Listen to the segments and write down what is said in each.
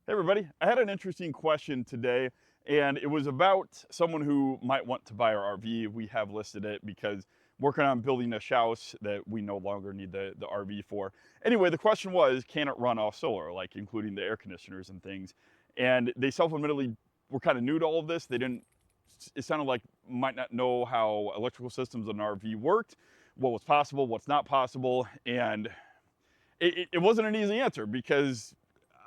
Hey everybody, I had an interesting question today, and it was about someone who might want to buy our RV. We have listed it because working on building a house that we no longer need the RV for. Anyway, the question was, can it run off solar, like including the air conditioners and things? And they self-admittedly were kind of new to all of this. They didn't, it sounded like might not know how electrical systems in an RV worked, what was possible, what's not possible, and it wasn't an easy answer because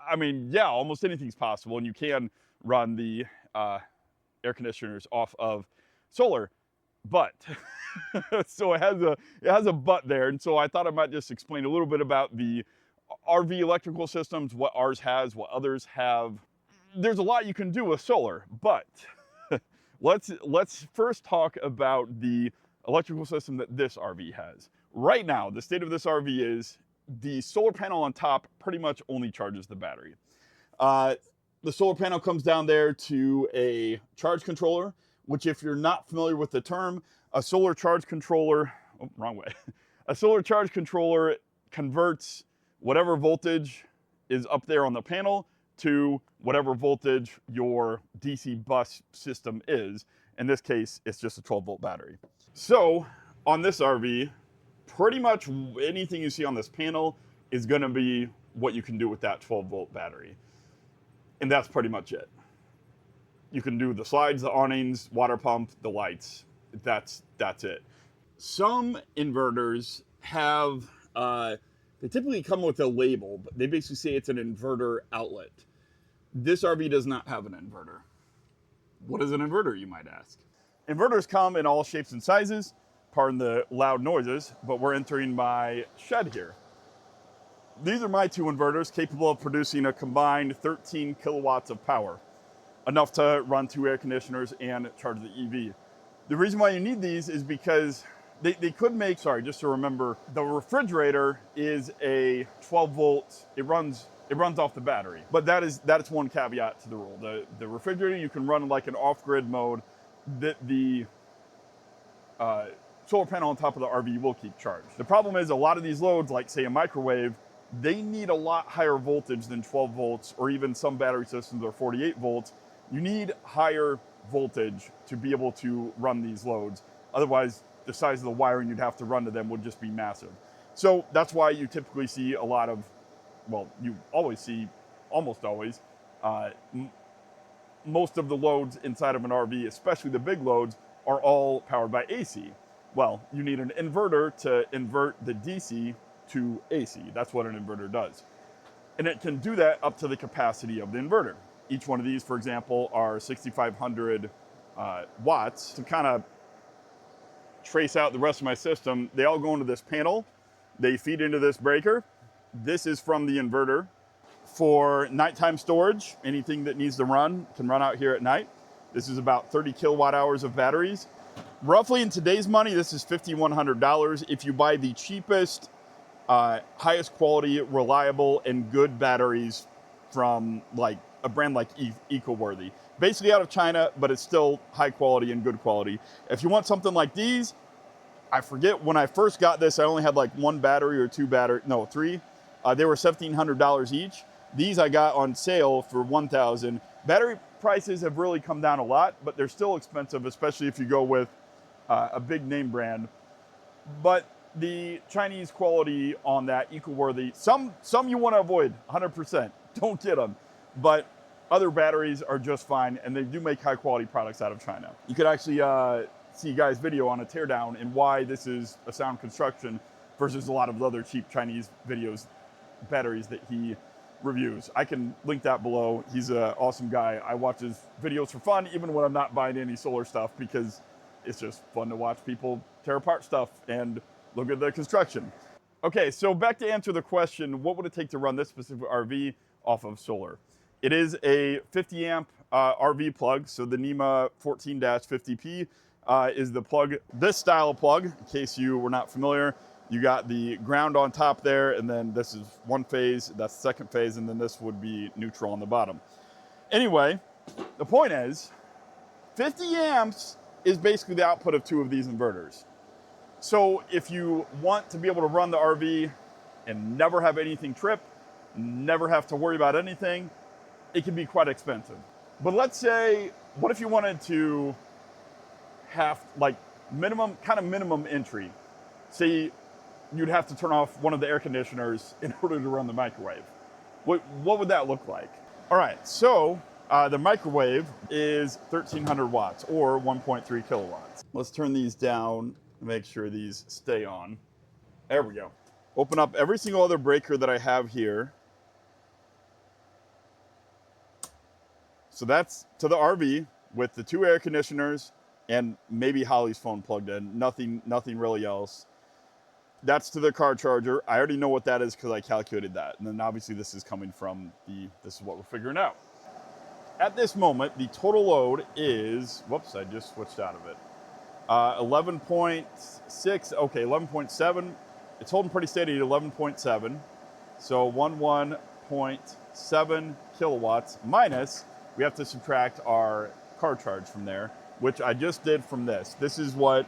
I mean, yeah, almost anything's possible, and you can run the air conditioners off of solar, but so it has a but there, and so I thought I might just explain a little bit about the RV electrical systems, what ours has, what others have. There's a lot you can do with solar, but let's first talk about the electrical system that this RV has. Right now, the state of this RV is the solar panel on top pretty much only charges the battery. Uh, the solar panel comes down there to a charge controller, which, if you're not familiar with the term, a solar charge controller, oh, wrong way. A solar charge controller converts whatever voltage is up there on the panel to whatever voltage your DC bus system is. In this case, it's just a 12-volt battery. So on this RV, pretty much anything you see on this panel is going to be what you can do with that 12-volt battery. And that's pretty much it. You can do the slides, the awnings, water pump, the lights. That's it. Some inverters have, they typically come with a label, but they basically say it's an inverter outlet. This RV does not have an inverter. What is an inverter, you might ask? Inverters come in all shapes and sizes. Pardon the loud noises, but we're entering my shed here. These are my two inverters capable of producing a combined 13 kilowatts of power, enough to run 2 air conditioners and charge the EV. The reason why you need these is because they could make, sorry, just to remember, the refrigerator is a 12 volt, it runs off the battery. But that's one caveat to the rule. The refrigerator, you can run like an off-grid mode that the solar panel on top of the RV will keep charged. The problem is a lot of these loads, like say a microwave, they need a lot higher voltage than 12 volts, or even some battery systems are 48 volts. You need higher voltage to be able to run these loads. Otherwise, the size of the wiring you'd have to run to them would just be massive. So that's why you typically see a lot of, well, you always see, almost always, most of the loads inside of an RV, especially the big loads, are all powered by AC. Well, you need an inverter to invert the DC to AC. That's what an inverter does. And it can do that up to the capacity of the inverter. Each one of these, for example, are 6,500 watts. To kind of trace out the rest of my system, they all go into this panel. They feed into this breaker. This is from the inverter. For nighttime storage, anything that needs to run can run out here at night. This is about 30 kilowatt hours of batteries. Roughly in today's money, this is $5,100. If you buy the cheapest, highest quality, reliable, and good batteries from like a brand like EcoWorthy. Basically out of China, but it's still high quality and good quality. If you want something like these, I forget when I first got this, I only had like one battery or three. They were $1,700 each. These I got on sale for $1,000. Battery prices have really come down a lot, but they're still expensive, especially if you go with a big name brand. But the Chinese quality on that EcoWorthy, some you want to avoid 100%. Don't get them. But other batteries are just fine, and they do make high quality products out of China. You could actually see Guy's video on a teardown and why this is a sound construction versus a lot of the other cheap Chinese batteries that he reviews. I can link that below. He's an awesome guy. I watch his videos for fun, even when I'm not buying any solar stuff, because it's just fun to watch people tear apart stuff and look at the construction. Okay, so back to answer the question, what would it take to run this specific RV off of solar? It is a 50 amp RV plug, so the NEMA 14-50P is the plug, this style of plug, in case you were not familiar. You got the ground on top there, and then this is one phase, that's the second phase, and then this would be neutral on the bottom. Anyway, the point is, 50 amps is basically the output of 2 of these inverters. So if you want to be able to run the RV and never have anything trip, never have to worry about anything, it can be quite expensive. But let's say, what if you wanted to have like minimum entry? Say you'd have to turn off one of the air conditioners in order to run the microwave. What would that look like? All right, so the microwave is 1300 watts or 1.3 kilowatts. Let's turn these down and make sure these stay on. There we go. Open up every single other breaker that I have here. So that's to the RV with the 2 air conditioners and maybe Holly's phone plugged in. Nothing really else. That's to the car charger. I already know what that is because I calculated that. And then obviously this is coming from this is what we're figuring out. At this moment, the total load is, whoops, I just switched out of it. 11.6, okay, 11.7. It's holding pretty steady at 11.7. So 11.7 kilowatts minus, we have to subtract our car charge from there, which I just did from this. This is what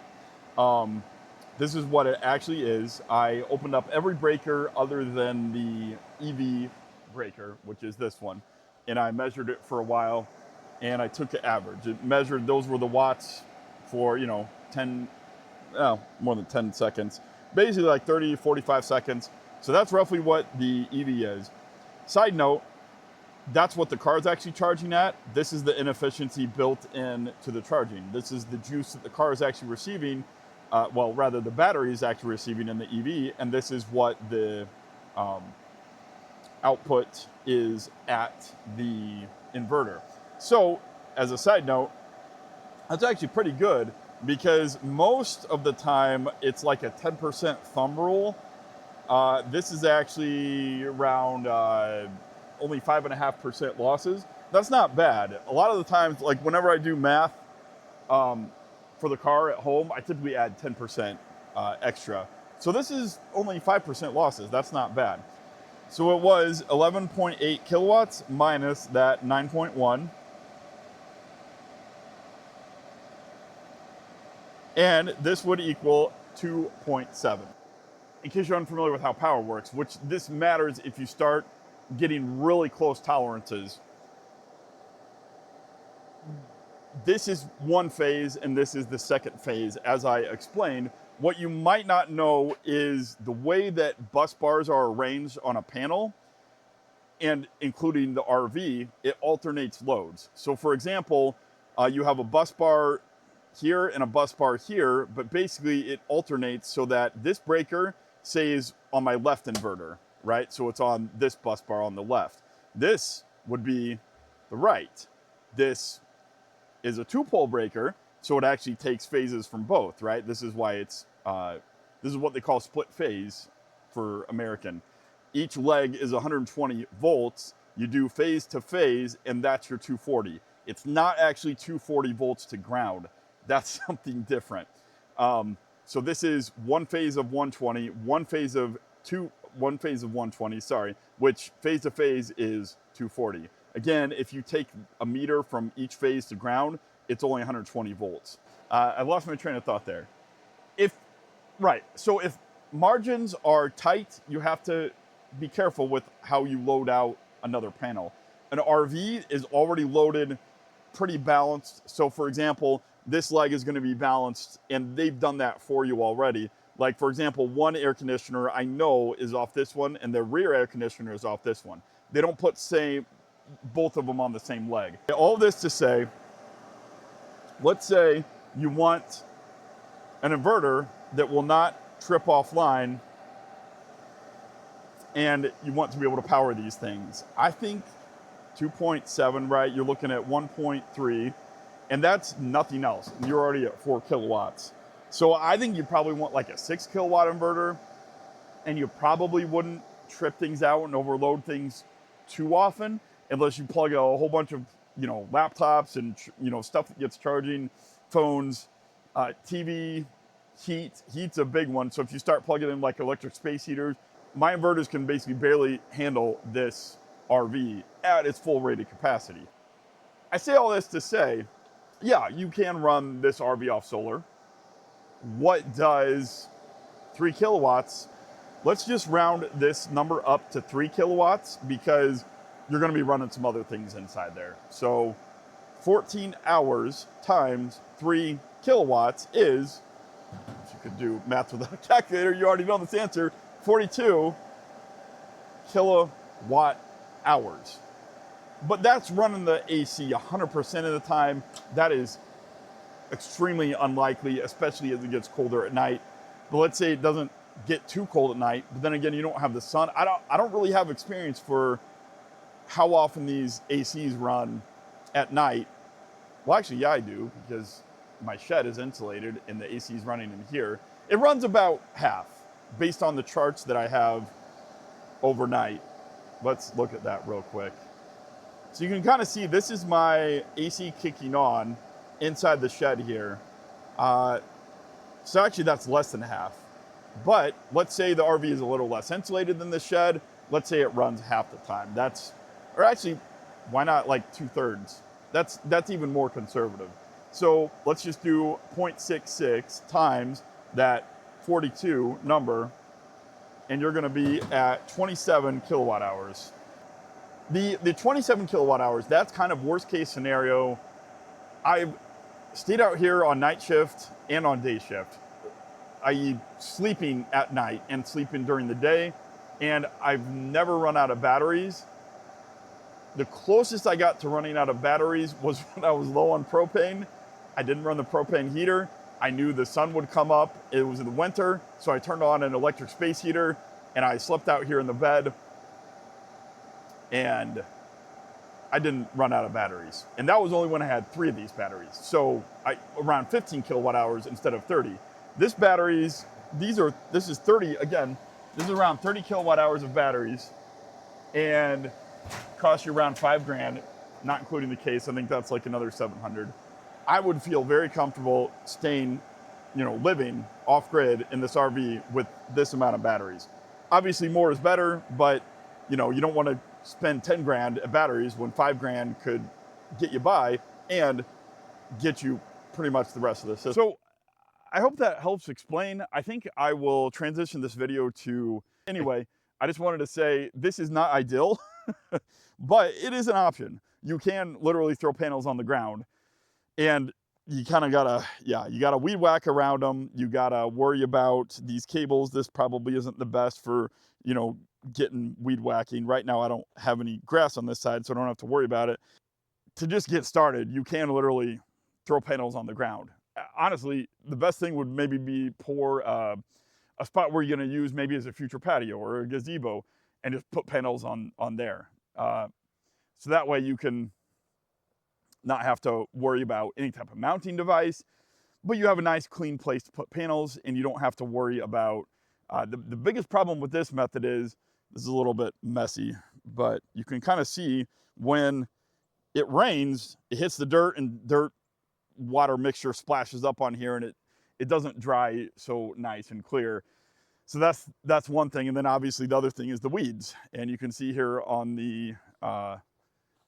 it actually is. I opened up every breaker other than the EV breaker, which is this one, and I measured it for a while, and I took the average. It measured, those were the watts for, more than 10 seconds. Basically like 30, 45 seconds. So that's roughly what the EV is. Side note, that's what the car is actually charging at. This is the inefficiency built in to the charging. This is the juice that the car is actually receiving. The battery is actually receiving in the EV, and this is what the output is at the inverter. So, as a side note, that's actually pretty good because most of the time it's like a 10% thumb rule. This is actually around only 5.5% losses. That's not bad. A lot of the times, like whenever I do math for the car at home, I typically add 10% extra. So this is only 5% losses. That's not bad. So it was 11.8 kilowatts minus that 9.1. And this would equal 2.7. In case you're unfamiliar with how power works, which this matters if you start getting really close tolerances. This is one phase and this is the second phase, as I explained. What you might not know is the way that bus bars are arranged on a panel, and including the RV, it alternates loads. So for example, you have a bus bar here and a bus bar here, but basically it alternates so that this breaker stays on my left inverter, right? So it's on this bus bar on the left. This would be the right. This is a 2-pole breaker, so it actually takes phases from both, right? This is why it's, this is what they call split phase for American. Each leg is 120 volts. You do phase to phase, and that's your 240. It's not actually 240 volts to ground. That's something different. So this is one phase of 120, one phase of 120, sorry, which phase to phase is 240. Again, if you take a meter from each phase to ground, it's only 120 volts. I lost my train of thought there. So if margins are tight, you have to be careful with how you load out another panel. An RV is already loaded pretty balanced. So for example, this leg is going to be balanced, and they've done that for you already. Like for example, one air conditioner I know is off this one, and the rear air conditioner is off this one. They don't put both of them on the same leg. All this to say, let's say you want an inverter that will not trip offline, and you want to be able to power these things. I think 2.7, right? You're looking at 1.3, and that's nothing else. You're already at 4 kilowatts. So I think you probably want like a 6 kilowatt inverter, and you probably wouldn't trip things out and overload things too often unless you plug a whole bunch of, laptops and, stuff that gets charging, phones, TV, heat's a big one. So if you start plugging in like electric space heaters, my inverters can basically barely handle this RV at its full rated capacity. I say all this to say, yeah, you can run this RV off solar. What does 3 kilowatts? Let's just round this number up to 3 kilowatts because you're going to be running some other things inside there. So 14 hours times 3 kilowatts is, if you could do math with a calculator, you already know this answer, 42 kilowatt hours. But that's running the AC 100% of the time. That is extremely unlikely, especially as it gets colder at night. But let's say it doesn't get too cold at night, but then again, you don't have the sun. I don't really have experience for how often these ACs run at night. Well, actually, yeah, I do, because my shed is insulated and the AC is running in here. It runs about half based on the charts that I have overnight. Let's look at that real quick. So you can kind of see this is my AC kicking on inside the shed here. So actually that's less than half. But let's say the RV is a little less insulated than the shed. Let's say it runs half the time. Or actually, why not like 2/3? That's even more conservative. So let's just do 0.66 times that 42 number, and you're gonna be at 27 kilowatt hours. The 27 kilowatt hours, that's kind of worst case scenario. I've stayed out here on night shift and on day shift, i.e. sleeping at night and sleeping during the day, and I've never run out of batteries. The closest I got to running out of batteries was when I was low on propane. I didn't run the propane heater. I knew the sun would come up. It was in the winter, so I turned on an electric space heater and I slept out here in the bed, and I didn't run out of batteries. And that was only when I had 3 of these batteries. So around 15 kilowatt hours instead of 30. This is 30, again, this is around 30 kilowatt hours of batteries, and costs you around $5,000, not including the case. I think that's like another $700. I would feel very comfortable staying, living off grid in this RV with this amount of batteries. Obviously more is better, but you don't want to spend $10,000 at batteries when $5,000 could get you by and get you pretty much the rest of the system. So I hope that helps explain. I think I will transition this video to, anyway, I just wanted to say this is not ideal, but it is an option. You can literally throw panels on the ground, and you kind of gotta, you gotta weed whack around them. You gotta worry about these cables. This probably isn't the best for, getting weed whacking. Right now I don't have any grass on this side, so I don't have to worry about it. To just get started, you can literally throw panels on the ground. Honestly, the best thing would maybe be pour a spot where you're gonna use maybe as a future patio or a gazebo, and just put panels on there. So that way you can not have to worry about any type of mounting device, but you have a nice clean place to put panels, and you don't have to worry about, the biggest problem with this method is, this is a little bit messy, but you can kind of see when it rains, it hits the dirt, and dirt water mixture splashes up on here, and it doesn't dry so nice and clear. So that's one thing. And then obviously the other thing is the weeds. And you can see here on the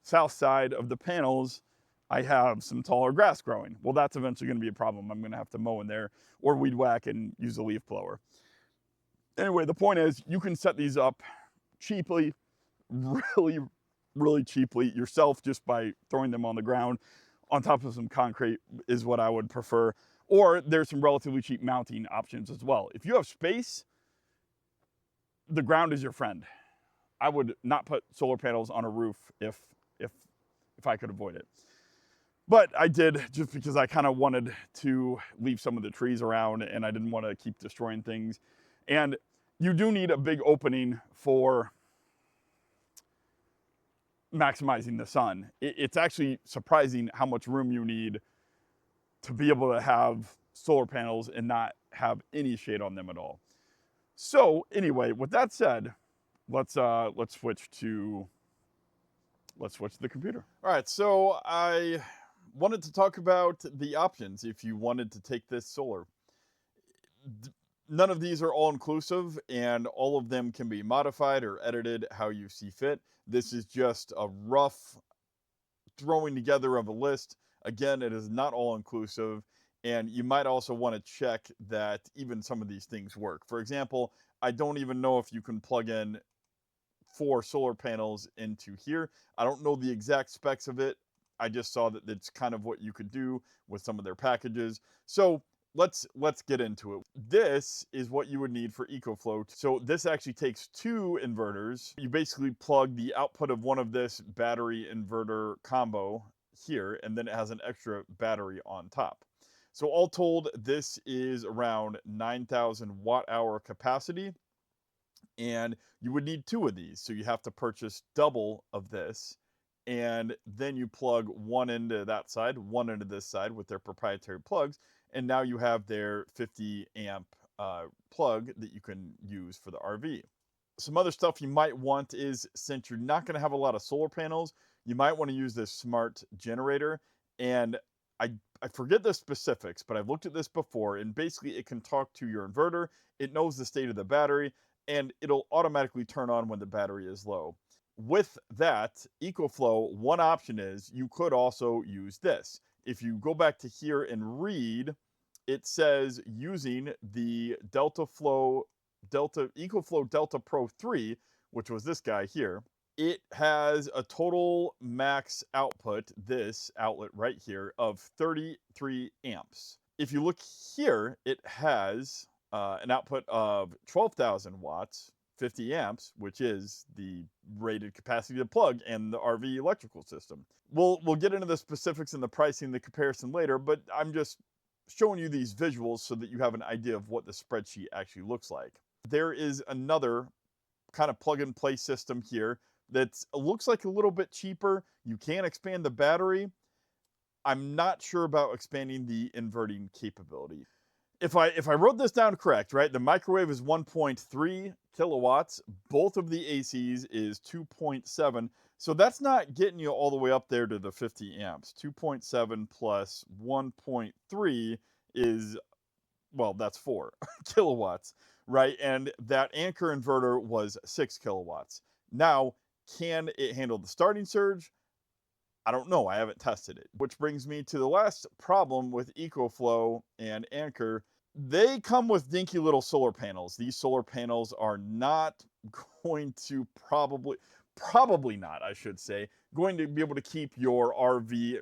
south side of the panels, I have some taller grass growing. Well, that's eventually going to be a problem. I'm going to have to mow in there or weed whack and use a leaf blower. Anyway, the point is you can set these up cheaply, really, really cheaply yourself, just by throwing them on the ground on top of some concrete is what I would prefer. Or there's some relatively cheap mounting options as well. If you have space, the ground is your friend. I would not put solar panels on a roof if I could avoid it. But I did, just because I kind of wanted to leave some of the trees around and I didn't want to keep destroying things. And you do need a big opening for maximizing the sun. It's actually surprising how much room you need to be able to have solar panels and not have any shade on them at all. So anyway, with that said, let's switch to the computer. All right, so I wanted to talk about the options if you wanted to take this solar. None of these are all-inclusive, and all of them can be modified or edited how you see fit. This is just a rough throwing together of a list. Again, it is not all-inclusive, and you might also want to check that even some of these things work. For example, I don't even know if you can plug in 4 solar panels into here. I don't know the exact specs of it. I just saw that it's kind of what you could do with some of their packages. So let's get into it. This is what you would need for EcoFlow. So this actually takes 2 inverters. You basically plug the output of one of this battery inverter combo here, and then it has an extra battery on top. So all told, this is around 9,000 watt hour capacity, and you would need 2 of these. So you have to purchase double of this, and then you plug one into that side, one into this side with their proprietary plugs, and now you have their 50 amp plug that you can use for the RV. Some other stuff you might want is, since you're not going to have a lot of solar panels, you might want to use this smart generator. And I forget the specifics, but I've looked at this before, and basically it can talk to your inverter, it knows the state of the battery, and it'll automatically turn on when the battery is low. With that, EcoFlow, one option is you could also use this. If you go back to here and read, it says using the EcoFlow Delta Pro 3, which was this guy here, it has a total max output, this outlet right here, of 33 amps. If you look here, it has an output of 12,000 watts, 50 amps, which is the rated capacity of the plug and the RV electrical system. We'll get into the specifics and the pricing, the comparison later, but I'm just showing you these visuals so that you have an idea of what the spreadsheet actually looks like. There is another kind of plug and play system here that looks like a little bit cheaper. You can expand the battery. I'm not sure about expanding the inverting capability. If I wrote this down correct, right, the microwave is 1.3 kilowatts. Both of the ACs is 2.7. So that's not getting you all the way up there to the 50 amps. 2.7 plus 1.3 is, well, that's 4 kilowatts, right? And that Anker inverter was 6 kilowatts. Now, can it handle the starting surge? I don't know. I haven't tested it. Which brings me to the last problem with EcoFlow and Anker. They come with dinky little solar panels. These solar panels are not going to probably not, I should say, going to be able to keep your RV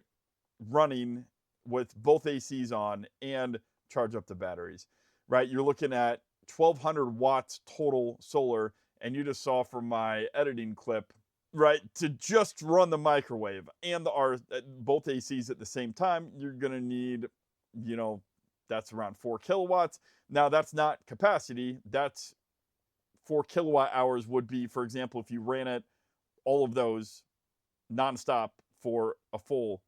running with both ACs on and charge up the batteries, right? You're looking at 1,200 watts total solar, and you just saw from my editing clip, right, to just run the microwave and both ACs at the same time, you're gonna need, that's around 4 kilowatts. Now that's not capacity, that's 4 kilowatt hours would be, for example, if you ran it, all of those nonstop for a full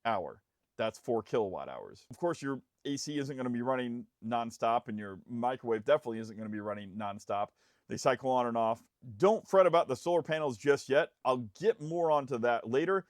hour, that's 4 kilowatt hours. Of course, your AC isn't gonna be running nonstop, and your microwave definitely isn't gonna be running nonstop. They cycle on and off. Don't fret about the solar panels just yet. I'll get more onto that later.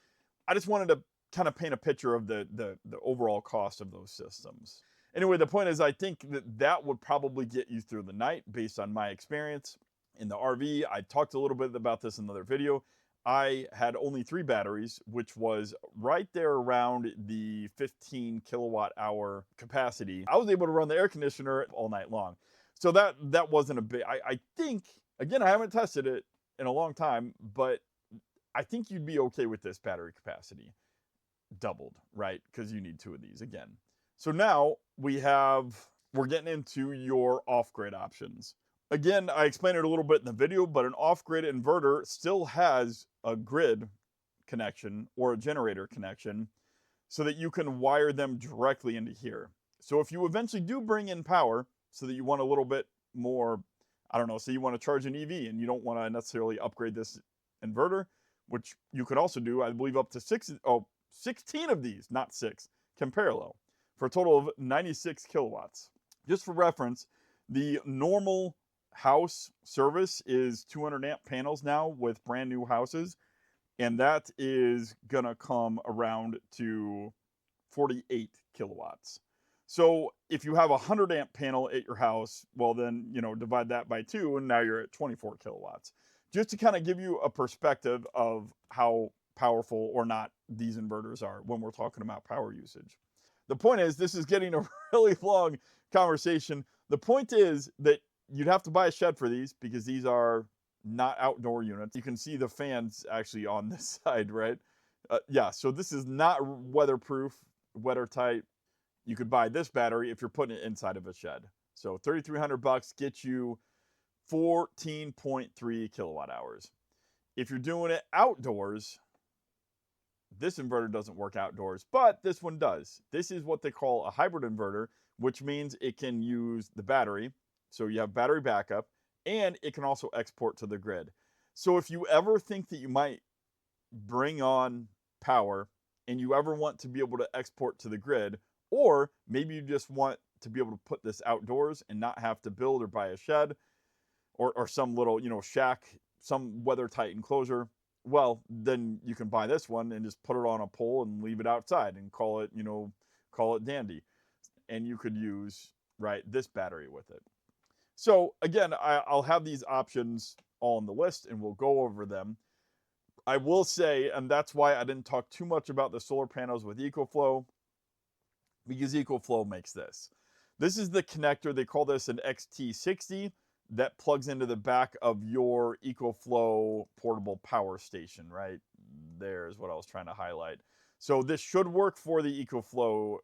I just wanted to kind of paint a picture of the overall cost of those systems. Anyway, the point is, I think that would probably get you through the night based on my experience in the RV. I talked a little bit about this in another video. I had only 3 batteries, which was right there around the 15 kilowatt hour capacity. I was able to run the air conditioner all night long. So that wasn't a big, I think, again, I haven't tested it in a long time, but I think you'd be okay with this battery capacity doubled, right? Because you need 2 of these again. So now we're getting into your off-grid options. Again, I explained it a little bit in the video, but an off-grid inverter still has a grid connection or a generator connection so that you can wire them directly into here. So if you eventually do bring in power, so that you want a little bit more, I don't know, say you want to charge an EV and you don't want to necessarily upgrade this inverter, which you could also do, I believe up to 16 of these, not 6, can parallel for a total of 96 kilowatts. Just for reference, the normal house service is 200 amp panels now with brand new houses, and that is gonna come around to 48 kilowatts. So if you have a 100 amp panel at your house, well then, divide that by 2 and now you're at 24 kilowatts. Just to kind of give you a perspective of how powerful or not these inverters are when we're talking about power usage. The point is, this is getting a really long conversation. The point is that you'd have to buy a shed for these because these are not outdoor units. You can see the fans actually on this side, right? Yeah, so this is not weatherproof, weather tight. You could buy this battery if you're putting it inside of a shed. So $3,300 gets you 14.3 kilowatt hours. If you're doing it outdoors, this inverter doesn't work outdoors, but this one does. This is what they call a hybrid inverter, which means it can use the battery. So you have battery backup, and it can also export to the grid. So if you ever think that you might bring on power and you ever want to be able to export to the grid, or maybe you just want to be able to put this outdoors and not have to build or buy a shed or some little, shack, some weather tight enclosure, well, then you can buy this one and just put it on a pole and leave it outside and call it dandy. And you could use, right, this battery with it. So again, I'll have these options all on the list and we'll go over them. I will say, and that's why I didn't talk too much about the solar panels with EcoFlow, because EcoFlow makes this. This is the connector. They call this an XT60 that plugs into the back of your EcoFlow portable power station, right? There's what I was trying to highlight. So this should work for the EcoFlow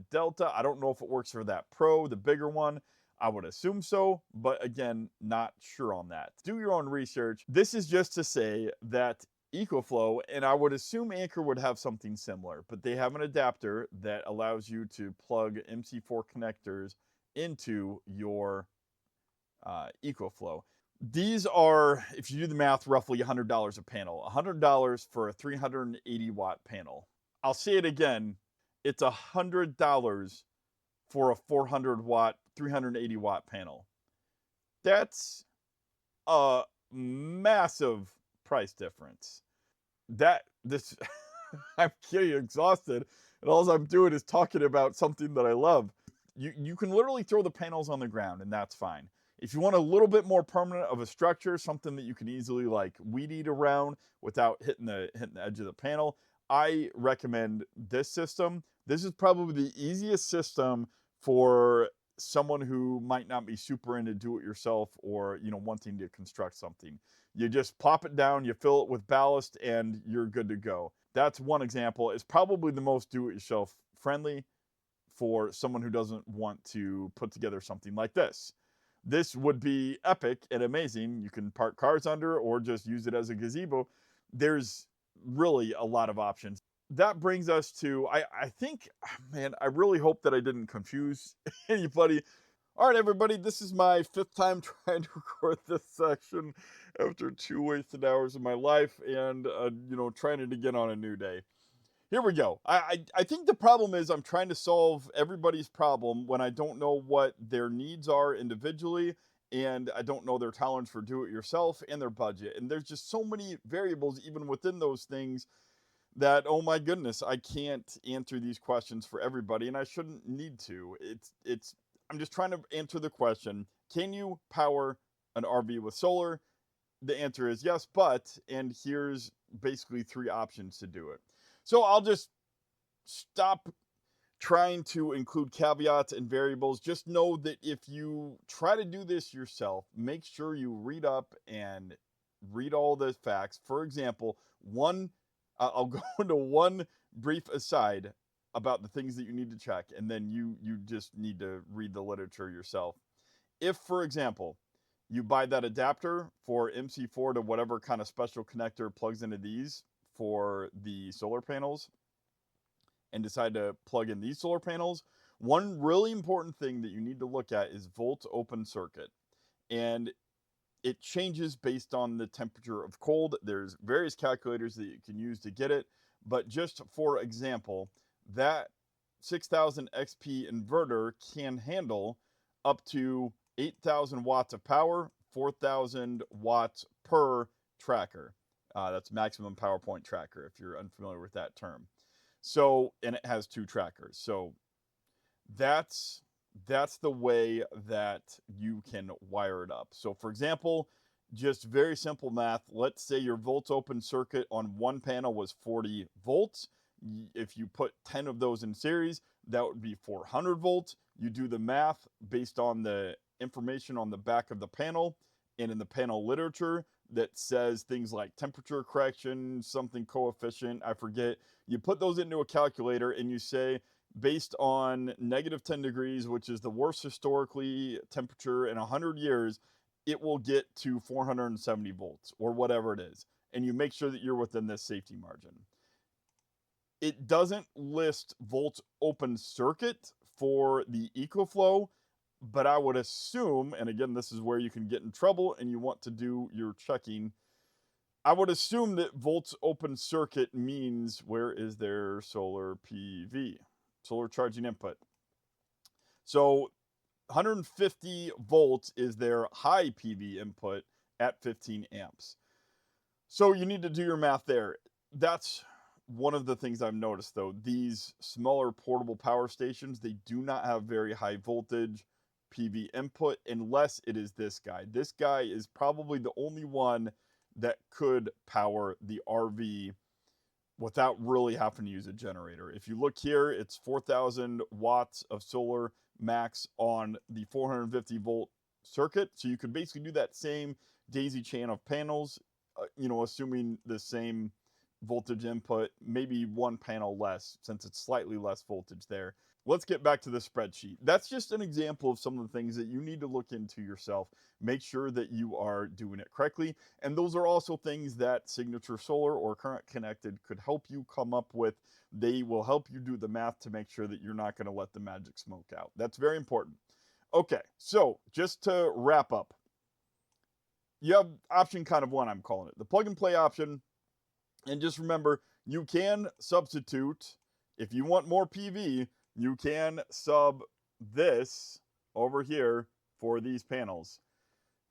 Delta. I don't know if it works for that Pro, the bigger one. I would assume so, but again, not sure on that. Do your own research. This is just to say that EcoFlow, and I would assume Anker would have something similar, but they have an adapter that allows you to plug MC4 connectors into your EcoFlow. These are, if you do the math, roughly $100 a panel. $100 for a 380 watt panel. I'll say it again, it's $100 for a 400 watt, 380 watt panel. That's a massive price difference. I'm getting exhausted, and all I'm doing is talking about something that I love. You can literally throw the panels on the ground, and that's fine. If you want a little bit more permanent of a structure, something that you can easily like weed eat around without hitting the edge of the panel, I recommend this system. This is probably the easiest system for someone who might not be super into do-it-yourself or wanting to construct something. You just plop it down, you fill it with ballast, and you're good to go. That's one example. It's probably the most do-it-yourself friendly for someone who doesn't want to put together something like this. This would be epic and amazing. You can park cars under or just use it as a gazebo. There's really a lot of options. That brings us to, I think, man, I really hope that I didn't confuse anybody. All right, everybody, this is my 5th time trying to record this section after 2 wasted hours of my life and, trying it again on a new day. Here we go. I think the problem is I'm trying to solve everybody's problem when I don't know what their needs are individually, and I don't know their tolerance for do-it-yourself and their budget. And there's just so many variables even within those things that, oh my goodness, I can't answer these questions for everybody, and I shouldn't need to. I'm just trying to answer the question, can you power an RV with solar? The answer is yes, but, and here's basically 3 options to do it. So I'll just stop trying to include caveats and variables. Just know that if you try to do this yourself, make sure you read up and read all the facts. For example, I'll go into one brief aside about the things that you need to check, and then you just need to read the literature yourself. If, for example, you buy that adapter for MC4 to whatever kind of special connector plugs into these for the solar panels and decide to plug in these solar panels, one really important thing that you need to look at is volt open circuit. And it changes based on the temperature of cold. There's various calculators that you can use to get it. But just for example, that 6000 XP inverter can handle up to 8,000 watts of power, 4,000 watts per tracker. That's maximum power point tracker, if you're unfamiliar with that term. So, and it has 2 trackers. So that's the way that you can wire it up. So for example, just very simple math. Let's say your volts open circuit on one panel was 40 volts. If you put 10 of those in series, that would be 400 volts. You do the math based on the information on the back of the panel and in the panel literature. that says things like temperature correction, something coefficient, I forget. You put those into a calculator and you say, based on negative 10 degrees, which is the worst historically temperature in 100 years, it will get to 470 volts or whatever it is. And you make sure that you're within this safety margin. It doesn't list volts open circuit for the EcoFlow, but I would assume, and again, this is where you can get in trouble and you want to do your checking. I would assume that volts open circuit means, where is their solar PV? Solar charging input. So 150 volts is their high PV input at 15 amps. So you need to do your math there. That's one of the things I've noticed though. These smaller portable power stations, they do not have very high voltage PV input unless it is this guy. This guy is probably the only one that could power the RV without really having to use a generator. If you look here, it's 4,000 watts of solar max on the 450 volt circuit. So you could basically do that same daisy chain of panels, assuming the same voltage input, maybe one panel less since it's slightly less voltage there. Let's get back to the spreadsheet. That's just an example of some of the things that you need to look into yourself. Make sure that you are doing it correctly. And those are also things that Signature Solar or Current Connected could help you come up with. They will help you do the math to make sure that you're not going to let the magic smoke out. That's very important. Okay, so just to wrap up, you have option kind of one, I'm calling it, the plug and play option. And just remember, you can substitute, if you want more PV, you can sub this over here for these panels,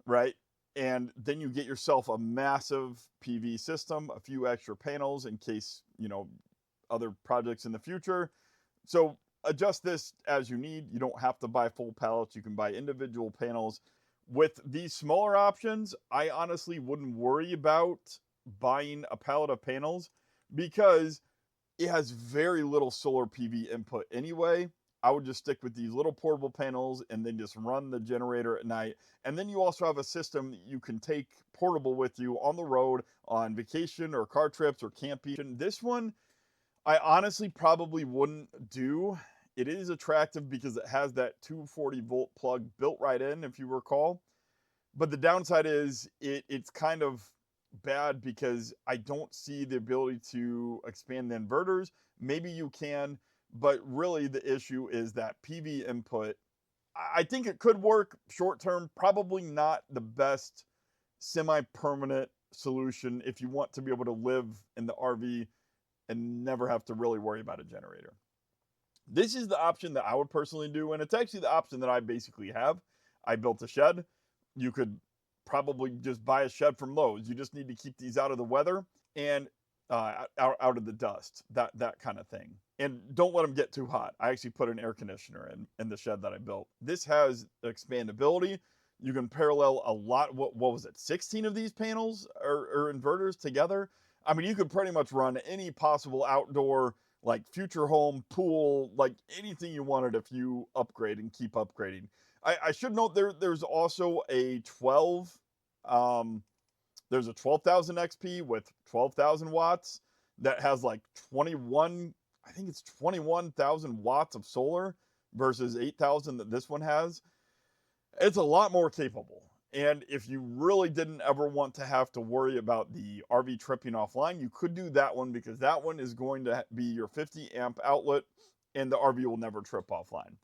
right? And then you get yourself a massive PV system, a few extra panels in case, other projects in the future. So adjust this as you need. You don't have to buy full pallets. You can buy individual panels. With these smaller options, I honestly wouldn't worry about buying a pallet of panels because it has very little solar PV input anyway. I would just stick with these little portable panels and then just run the generator at night. And then you also have a system that you can take portable with you on the road, on vacation or car trips or camping. This one, I honestly probably wouldn't do. It is attractive because it has that 240 volt plug built right in, if you recall. But the downside is it's kind of bad because I don't see the ability to expand the inverters. Maybe you can, but really the issue is that PV input. I think it could work short term, probably not the best semi-permanent solution if you want to be able to live in the RV and never have to really worry about a generator. This is the option that I would personally do, and it's actually the option that I basically have. I built a shed. You could probably just buy a shed from Lowe's. You just need to keep these out of the weather and out of the dust, that kind of thing. And don't let them get too hot. I actually put an air conditioner in the shed that I built. This has expandability. You can parallel a lot. What was it? 16 of these panels or inverters together. I mean, you could pretty much run any possible outdoor, like future home, pool, like anything you wanted if you upgrade and keep upgrading. I should note there's also a 12, there's a 12,000 XP with 12,000 watts that has like 21, I think it's 21,000 watts of solar versus 8,000 that this one has. It's a lot more capable. And if you really didn't ever want to have to worry about the RV tripping offline, you could do that one because that one is going to be your 50 amp outlet and the RV will never trip offline.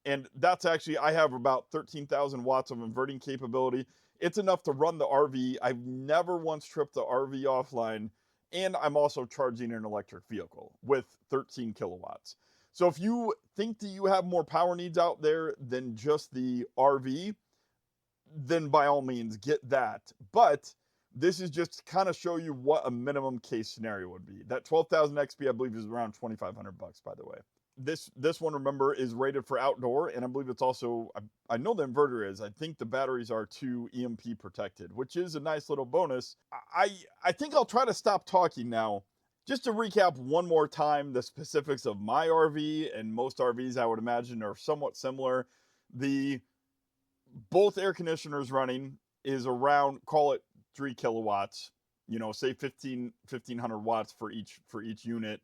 And that's actually, I have about 13,000 watts of inverting capability. It's enough to run the RV. I've never once tripped the RV offline. And I'm also charging an electric vehicle with 13 kilowatts. So if you think that you have more power needs out there than just the RV, then by all means get that. But this is just to kind of show you what a minimum case scenario would be. That 12,000 XP, I believe, is around 2,500 bucks, by the way. This one, remember, is rated for outdoor, and I believe it's also, I know the inverter is, I think the batteries are too EMP protected, which is a nice little bonus. I think I'll try to stop talking now. Just to recap one more time, the specifics of my RV and most RVs, I would imagine, are somewhat similar. Both air conditioners running is around, call it 3 kilowatts, say 1,500 watts for each unit.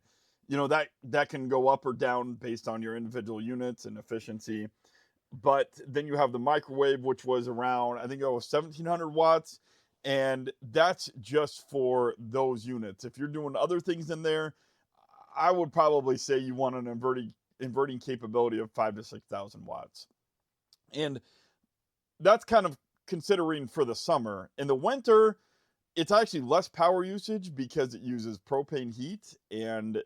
That can go up or down based on your individual units and efficiency. But then you have the microwave, which was around, I think it was 1,700 watts, and that's just for those units. If you're doing other things in there, I would probably say you want an inverting capability of 5 to 6,000 watts. And that's kind of considering for the summer. In the winter, it's actually less power usage because it uses propane heat, and it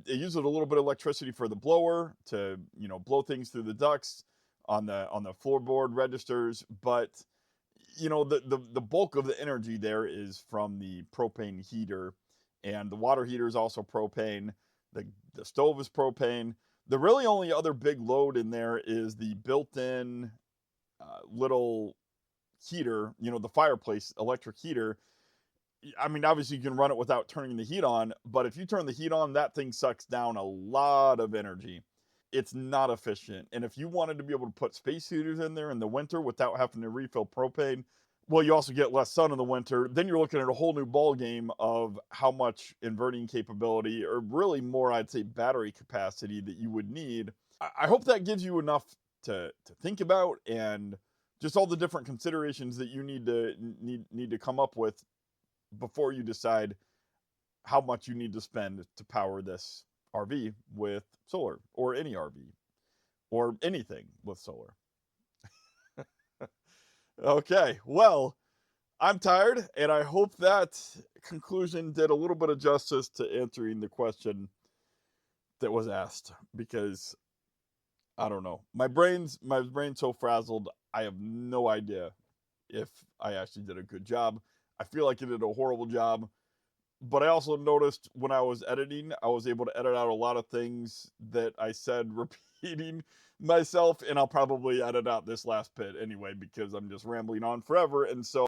uses a little bit of electricity for the blower to, blow things through the ducts on the floorboard registers. But, the bulk of the energy there is from the propane heater, and the water heater is also propane. The stove is propane. The really only other big load in there is the built-in little heater, the fireplace electric heater. I mean, obviously you can run it without turning the heat on, but if you turn the heat on, that thing sucks down a lot of energy. It's not efficient. And if you wanted to be able to put space heaters in there in the winter without having to refill propane, well, you also get less sun in the winter. Then you're looking at a whole new ball game of how much inverting capability, or really more, I'd say, battery capacity that you would need. I hope that gives you enough to think about, and just all the different considerations that you need to come up with before you decide how much you need to spend to power this RV with solar, or any RV, or anything with solar. Okay, well, I'm tired, and I hope that conclusion did a little bit of justice to answering the question that was asked, because I don't know. My brain's so frazzled, I have no idea if I actually did a good job. I feel like I did a horrible job. But I also noticed when I was editing, I was able to edit out a lot of things that I said repeating myself, and I'll probably edit out this last bit anyway because I'm just rambling on forever. And so